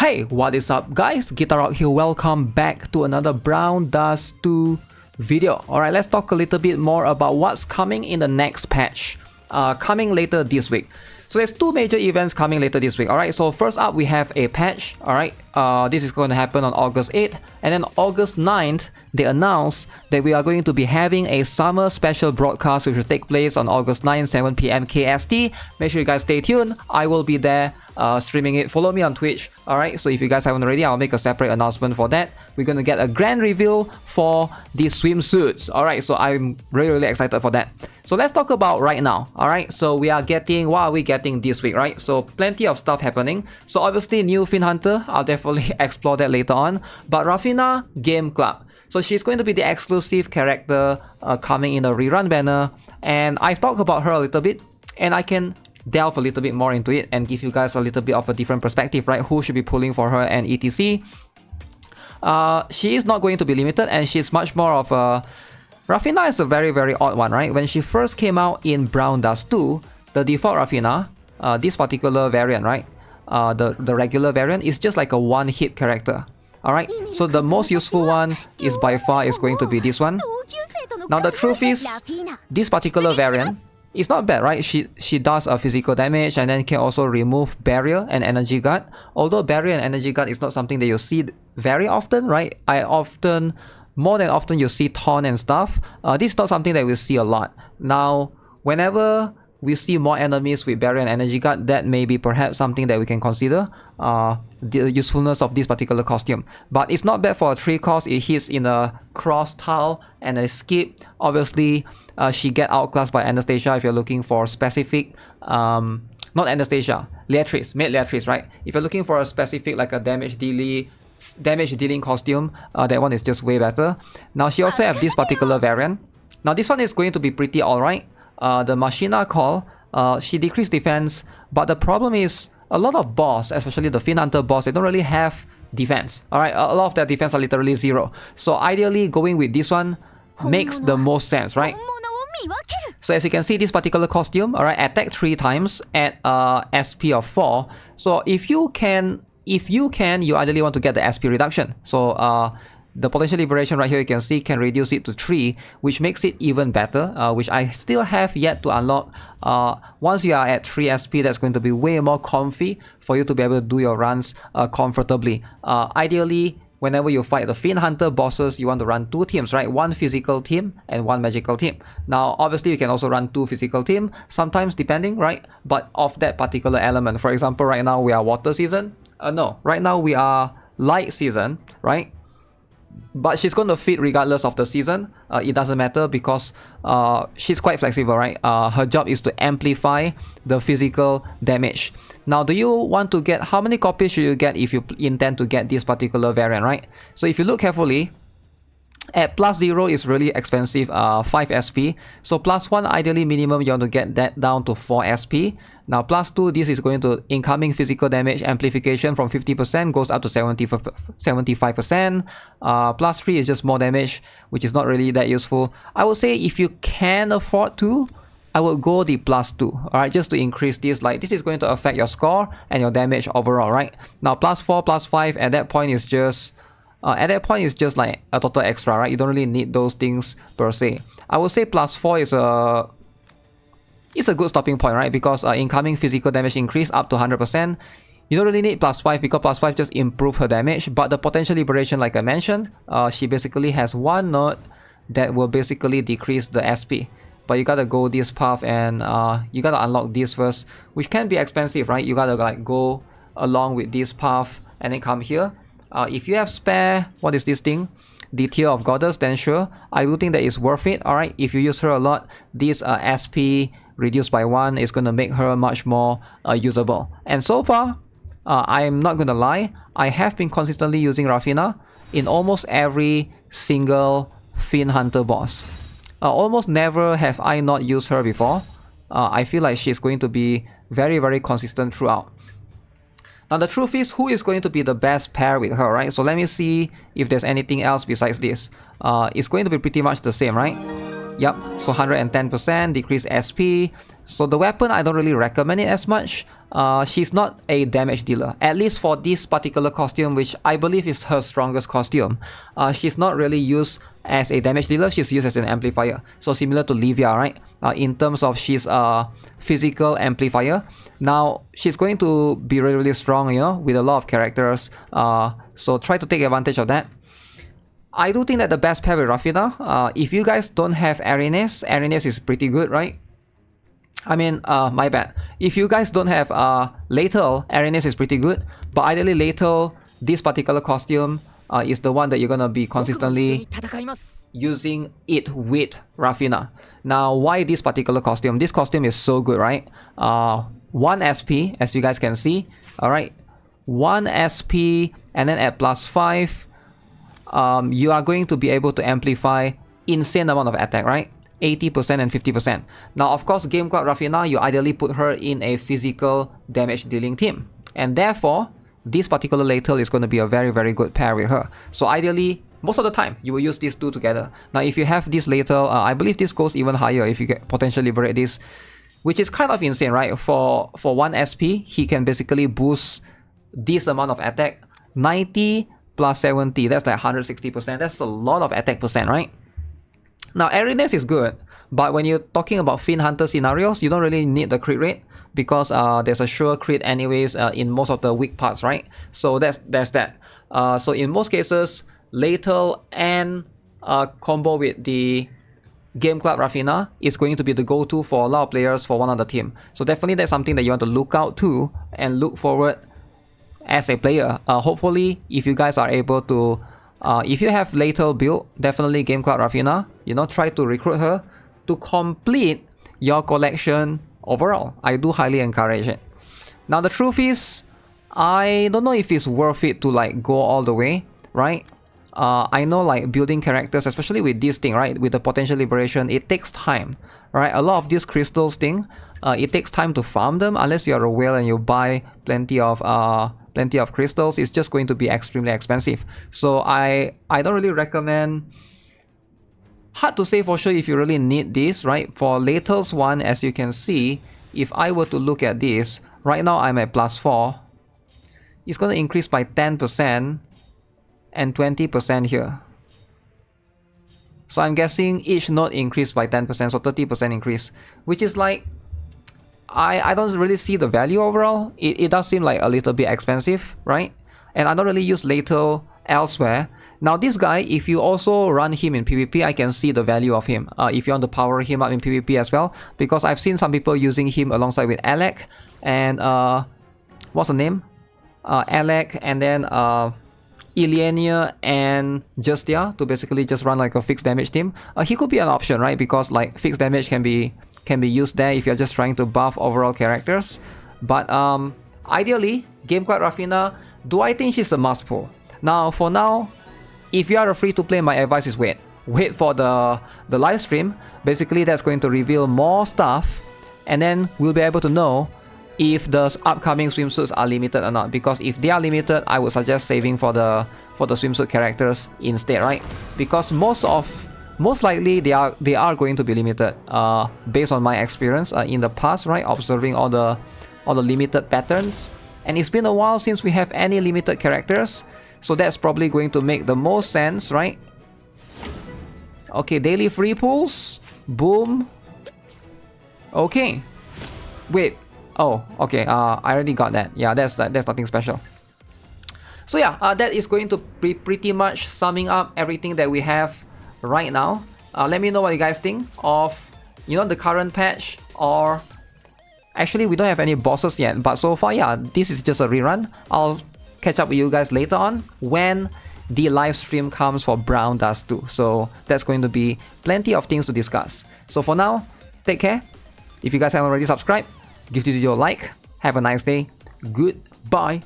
Hey, what is up guys? GuitarRock here, welcome back to another Brown Dust 2 video. Alright, let's talk a little bit more about what's coming in the next patch, coming later this week. So there's two major events coming later this week. Alright, so first up we have a patch. Alright, this is going to happen on August 8th, and then August 9th they announced that we are going to be having a summer special broadcast which will take place on August 9th, 7 PM KST. Make sure you guys stay tuned. I will be there streaming it. Follow me on Twitch. Alright, so if you guys haven't already, I'll make a separate announcement for that. We're gonna get a grand reveal for these swimsuits. Alright, so I'm really excited for that. So let's talk about right now. Alright, so we are getting, what are we getting this week, right? So plenty of stuff happening. So obviously new Fin Hunter, I'll definitely explore that later on. But Rafina, Game Club. So she's going to be the exclusive character coming in a rerun banner. And I've talked about her a little bit, and I can delve a little bit more into it and give you guys a little bit of a different perspective, right? Who should be pulling for her and etc. She is not going to be limited, and she's much more of a... Rafina is a very odd one, right? When she first came out in Brown Dust 2, the default Rafina, this particular variant, right? The regular variant is just like a one-hit character. Alright, so the most useful one is by far is going to be this one. Now the truth is, this particular variant is not bad, right? She does a physical damage and then can also remove barrier and energy guard. Although barrier and energy guard is not something that you see very often, right? More than often you see taunt and stuff. This is not something that we see a lot. Now, whenever we see more enemies with barrier and energy guard, that may be perhaps something that we can consider the usefulness of this particular costume. But it's not bad for a 3 cost. It hits in a cross tile and a skip. Obviously, she get outclassed by Anastasia if you're looking for specific, not Anastasia, Leatrice, made Leatrice, right? If you're looking for a specific like a damage dealing costume, that one is just way better. Now she also have this particular variant. Now this one is going to be pretty alright. The Machina Call, she decreased defense, but the problem is a lot of boss, especially the Fin Hunter boss, they don't really have defense. Alright, a lot of their defense are literally 0. So ideally going with this one makes the most sense, right? So as you can see, this particular costume, alright, attack 3 times at SP of 4. So if you can, you ideally want to get the SP reduction. So the potential liberation right here, you can see, can reduce it to 3, which makes it even better, which I still have yet to unlock. Once you are at 3 SP, that's going to be way more comfy for you to be able to do your runs comfortably. Ideally, whenever you fight the Fin Hunter bosses, you want to run 2 teams, right? 1 physical team and 1 magical team. Now, obviously, you can also run 2 physical team, sometimes depending, right? But of that particular element. For example, right now we are water season. No, right now we are light season, right? But she's going to fit regardless of the season. It doesn't matter because she's quite flexible, right? Her job is to amplify the physical damage. Now, do you want to get... How many copies should you get if you intend to get this particular variant, right? So if you look carefully, at +0 is really expensive, 5 SP. So +1, ideally minimum, you want to get that down to 4 SP. Now +2, this is going to incoming physical damage amplification from 50% goes up to 75%. +3 is just more damage, which is not really that useful. I would say if you can afford to, I would go the +2, alright, just to increase this. Like, this is going to affect your score and your damage overall, right? Now +4, +5, at that point is just... like a total extra, right? You don't really need those things per se. I would say +4 is a good stopping point, right? Because incoming physical damage increase up to 100%. You don't really need +5 because +5 just improve her damage. But the potential liberation, like I mentioned, she basically has 1 node that will basically decrease the SP. But you gotta go this path and you gotta unlock this first, which can be expensive, right? You gotta like go along with this path and then come here. If you have spare, what is this thing? The Tear of Goddess, then sure. I do think that is worth it, alright? If you use her a lot, this SP reduced by 1 is going to make her much more usable. And so far, I'm not going to lie, I have been consistently using Rafina in almost every single Fin Hunter boss. Almost never have I not used her before. I feel like she's going to be very consistent throughout. Now the truth is, who is going to be the best pair with her, right? So let me see if there's anything else besides this. It's going to be pretty much the same, right? Yep, so 110% decrease SP, So the weapon, I don't really recommend it as much. She's not a damage dealer, at least for this particular costume, which I believe is her strongest costume. She's not really used as a damage dealer, she's used as an amplifier. So similar to Livia, right? In terms of she's a physical amplifier. Now, she's going to be really, really strong, you know, with a lot of characters. So try to take advantage of that. I do think that the best pair with Rafina, if you guys don't have Arenes, Arenes is pretty good, right? I mean, my bad. If you guys don't have Lethal, Arenes is pretty good. But ideally Lethal, this particular costume is the one that you're gonna be consistently using it with Rafina. Now, why this particular costume? This costume is so good, right? 1 SP, as you guys can see. Alright, 1 SP, and then at +5, you are going to be able to amplify insane amount of attack, right? 80% and 50%. Now, of course, Game Club Rafina, you ideally put her in a physical damage dealing team. And therefore, this particular Lethal is going to be a very, very good pair with her. So ideally, most of the time, you will use these two together. Now, if you have this Lethal, I believe this goes even higher if you get potentially liberate this, which is kind of insane, right? For 1 SP, he can basically boost this amount of attack. 90 plus 70, that's like 160%. That's a lot of attack percent, right? Now, Arenes is good, but when you're talking about Fiend Hunter scenarios, you don't really need the crit rate because there's a sure crit anyways in most of the weak parts, right? So there's that. So in most cases, Lethal and combo with the Game Club Rafina is going to be the go-to for a lot of players for one of the team. So definitely that's something that you want to look out to and look forward as a player. Hopefully, if you guys are able to, if you have Lethal build, definitely Game Club Rafina, you know, try to recruit her to complete your collection overall. I do highly encourage it. Now, the truth is, I don't know if it's worth it to like go all the way, right? I know like building characters, especially with this thing, right? With the potential liberation, it takes time, right? A lot of these crystals thing, it takes time to farm them unless you're a whale and you buy plenty of crystals. It's just going to be extremely expensive. So I don't really recommend. Hard to say for sure if you really need this, right? For Lethal's one, as you can see, if I were to look at this, right now I'm at +4. It's going to increase by 10% and 20% here. So I'm guessing each node increased by 10%, so 30% increase, which is like, I don't really see the value overall. It does seem like a little bit expensive, right? And I don't really use Lethal elsewhere. Now this guy, if you also run him in PvP, I can see the value of him. If you want to power him up in PvP as well, because I've seen some people using him alongside with Alec and what's the name? Alec and then Iliania and Justia to basically just run like a fixed damage team. He could be an option, right? Because like fixed damage can be used there if you're just trying to buff overall characters. But ideally, Game Club Rafina, do I think she's a must pull? Now, for now, if you are a free-to-play, my advice is wait. Wait for the live stream. Basically, that's going to reveal more stuff, and then we'll be able to know if the upcoming swimsuits are limited or not. Because if they are limited, I would suggest saving for the swimsuit characters instead, right? Because most likely they are going to be limited. Based on my experience in the past, right? Observing all the limited patterns, and it's been a while since we have any limited characters. So that's probably going to make the most sense, right? Okay, daily free pulls. Boom. Okay. Wait. Oh, okay. I already got that. Yeah, that's nothing special. So yeah, that is going to be pretty much summing up everything that we have right now. Let me know what you guys think of, you know, the current patch, or actually we don't have any bosses yet. But so far, yeah, this is just a rerun. I'll catch up with you guys later on when the live stream comes for Brown Dust 2. So that's going to be plenty of things to discuss. So for now, take care. If you guys haven't already subscribed, give this video a like. Have a nice day. Goodbye.